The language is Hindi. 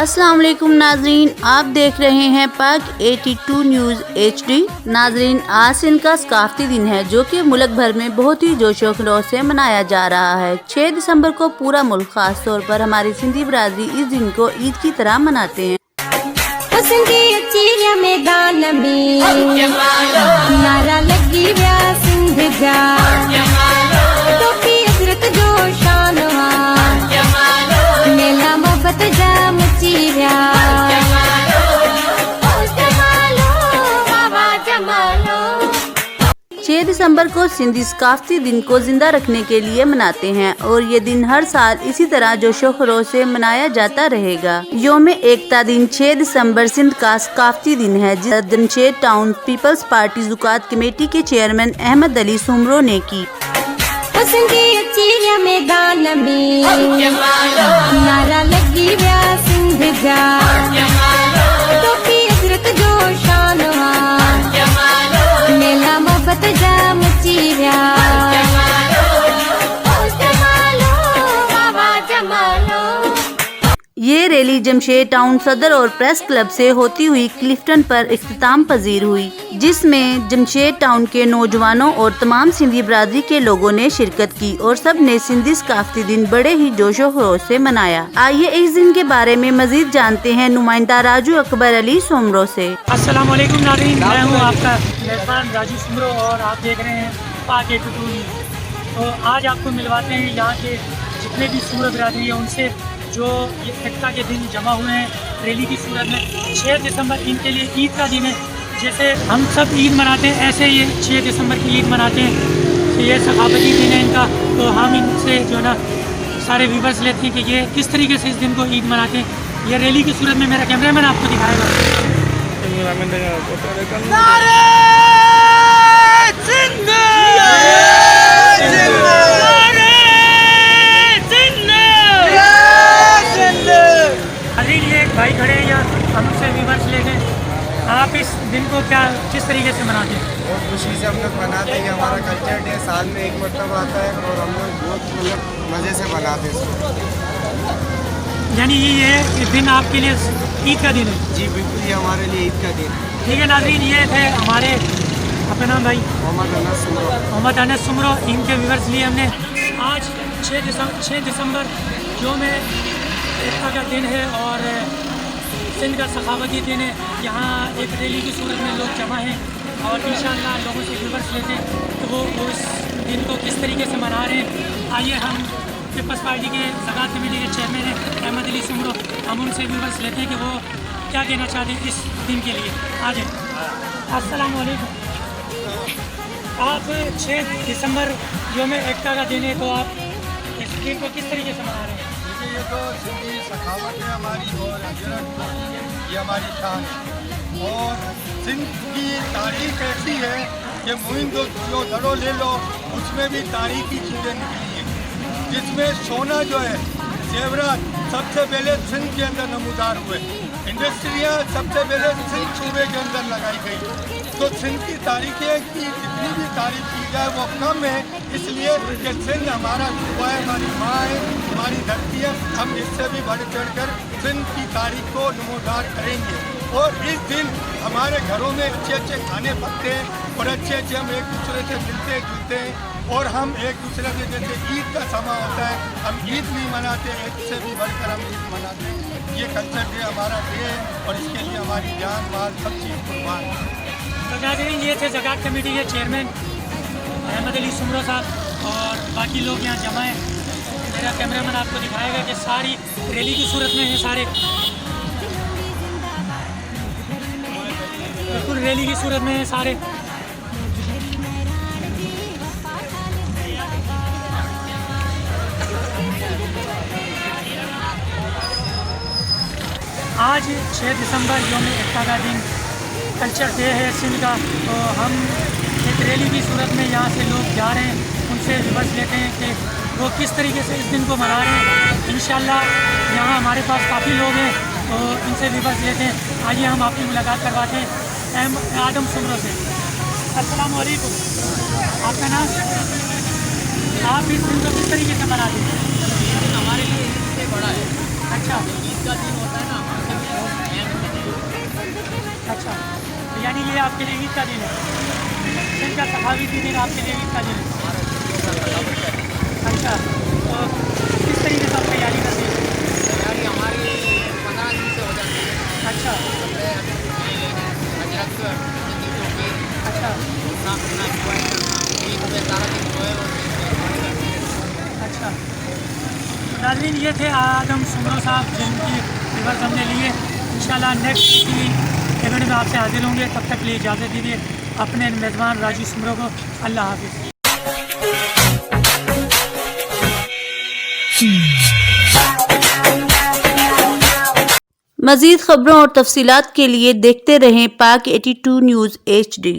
अस्सलाम वालेकुम नाजरीन, आप देख रहे हैं पाक 82 न्यूज़ HD। नाजरीन, आज सिंध का सकाफती दिन है जो कि मुल्क भर में बहुत ही जोशो खरोश से मनाया जा रहा है। 6 दिसंबर को पूरा मुल्क खास तौर पर हमारी सिंधी बरादरी इस दिन को ईद की तरह मनाते हैं। नारा लगी व्या सिंध जा टोपी हजरत जो शान मेला मोहब्बत जा मची व्या 6 दिसंबर को सिंधी सकाफती दिन को जिंदा रखने के लिए मनाते हैं और ये दिन हर साल इसी तरह जोशो खरोश से मनाया जाता रहेगा। योम एकता दिन 6 दिसंबर सिंध का सकाफती दिन है, जिस जमशेद टाउन पीपल्स पार्टी ज़ुकात कमेटी के चेयरमैन अहमद अली सुमरो ने की। मैदान में नारा लगी व्या सिंध जा टोपी हजरत जो शान मेला मोहब्बत जा मची व्या ये रैली जमशेद टाउन सदर और प्रेस क्लब से होती हुई क्लिफ्टन पर इख्तिताम पजीर हुई, जिसमें जमशेद टाउन के नौजवानों और तमाम सिंधी बरादरी के लोगों ने शिरकत की और सब ने सिंधी सकाफती दिन बड़े ही जोशो खरोश से मनाया। आइए इस दिन के बारे में मजीद जानते हैं नुमाइंदा राजू अकबर अली सुमरो से। अस्सलाम वालेकुम नाज़रीन, मैं हूँ आपका मेज़बान राजू सुमरो और आप देख रहे हैं पाक 82 न्यूज़। तो आज आपको मिलवाते हैं यहाँ के जितने भी सुमरो बरादरी है उनसे जो ये एकता के दिन जमा हुए हैं रैली की सूरत में। 6 दिसंबर इनके लिए ईद का दिन है। जैसे हम सब ईद मनाते हैं ऐसे ये 6 दिसंबर की ईद मनाते हैं। तो ये सकाफती दिन है इनका। तो हम इनसे जो है ना सारे व्यूवर्स लेते हैं कि ये किस तरीके से इस दिन को ईद मनाते हैं। ये रैली की सूरत में मेरा कैमरामैन आपको दिखाएगा। भाई खड़े हैं या हम उससे व्यूवर्स ले गए। आप इस दिन को क्या किस तरीके से मनाते हैं? बहुत खुशी से हम लोग मनाते हैं कि हमारा कल्चर डे साल में एक मरतबा आता है और हम लोग बहुत मतलब मज़े से मनाते हैं इसको। यानी ये दिन आपके लिए ईद का दिन है? जी बिल्कुल, ये हमारे लिए ईद का दिन है। ठीक है नाज़रीन, ये थे हमारे अपना नाम भाई मोहम्मद अनस सुमरो। इनके व्यूवर्स लिए हमने आज 6 दिसंबर जो में एकता का दिन है और सिंध का सखावती दिन है। यहाँ एक रैली की सूरत में लोग जमा हैं और इंशाअल्लाह लोगों से व्यूवर्स लेते हैं तो वो इस दिन को किस तरीके से मना रहे हैं। आइए हम पीपल्स पार्टी के ज़कात कमेटी के चेयरमैन हैं अहमद अली सुमरो, हम उनसे व्यूवर्स लेते हैं कि वो क्या कहना चाहते हैं इस दिन के लिए। आ जाए। अस्सलाम वालेकुम। आप 6 दिसंबर योम एकता का दिन है तो आप इस दिन को किस तरीके से मना रहे हैं? ये तो सिंधी सखावत है हमारी और ये हमारी शान है। और सिंध की तारीख ऐसी है कि मुहिम जो धड़ो ले लो उसमें भी तारीखी चीज़ें निकली हैं, जिसमें सोना जो है जेवरात सबसे पहले सिंध के अंदर नमूदार हुए। इंडस्ट्रियाँ सबसे पहले सिंध सूबे के अंदर लगाई गई। तो सिंध की तारीखें की जितनी भी तारीफ की जाए वो कम है, इसलिए कि सिंध हमारा सूबा है, हमारी माँ है, हमारी धरती है। हम इससे भी बढ़ चढ़ कर सिंध की तारीख को नमूदार करेंगे। और इस दिन हमारे घरों में अच्छे अच्छे खाने पकते हैं और अच्छे अच्छे हम एक दूसरे से मिलते जुलते हैं और हम एक दूसरे से जैसे ईद का समय होता है हम ईद भी मनाते हैं, ईद से भी बढ़कर हम ईद मनाते हैं। ये कल्चर डे हमारा डे है और इसके लिए हमारी जान माल सब चीज़ कुर्बान है। तो नाज़रीन, ये थे ज़कात कमेटी के चेयरमैन अहमद अली सुमरो साहब और बाकी लोग यहाँ जमा हैं। मेरा कैमरामैन आपको दिखाएगा कि सारी रैली की सूरत में है सारे, बिल्कुल रैली की सूरत में है सारे। आज 6 दिसंबर योम एकता का दिन कल्चर डे है सिंध का। तो हम एक रैली की सूरत में यहाँ से लोग जा रहे हैं, उनसे व्यूवर्स लेते हैं कि वो किस तरीके से इस दिन को मना रहे हैं। इंशाल्लाह यहाँ हमारे पास काफ़ी लोग हैं तो इनसे व्यूवर्स लेते हैं। आइए हम आपकी मुलाकात करवाते हैं आदम सुमरो से। अस्सलाम वालेकुम, आपका नाम? आप इस दिन को किस तरीके से मनाते हैं? हमारे लिए ईद से बड़ा है। अच्छा, ईद का दिन होता है ना, प्रतिदिन आपके लिए कितना दिन? अच्छा, तो किस तरीके से आप तैयारी करते हैं? तैयारी हमारी 15 दिन से हो जाती है। अच्छा पहले हजरत अच्छा अपना ज्वाइन करना, ईद पे सारा दिन जो है वो अच्छा। नाज़रीन, ये थे आदम सुमरो साहब जिनकी रिवर्स हमने लिए। इंशाल्लाह नेक्स्ट की इवेंट में आपसे हाजिर होंगे। तब तक लिए इजाज़त दीजिए अपने मेज़बान राजू सुमरो को। अल्लाह हाफिज़। मज़ीद खबरों और तफसीलात के लिए देखते रहें पाक 82 न्यूज़ HD।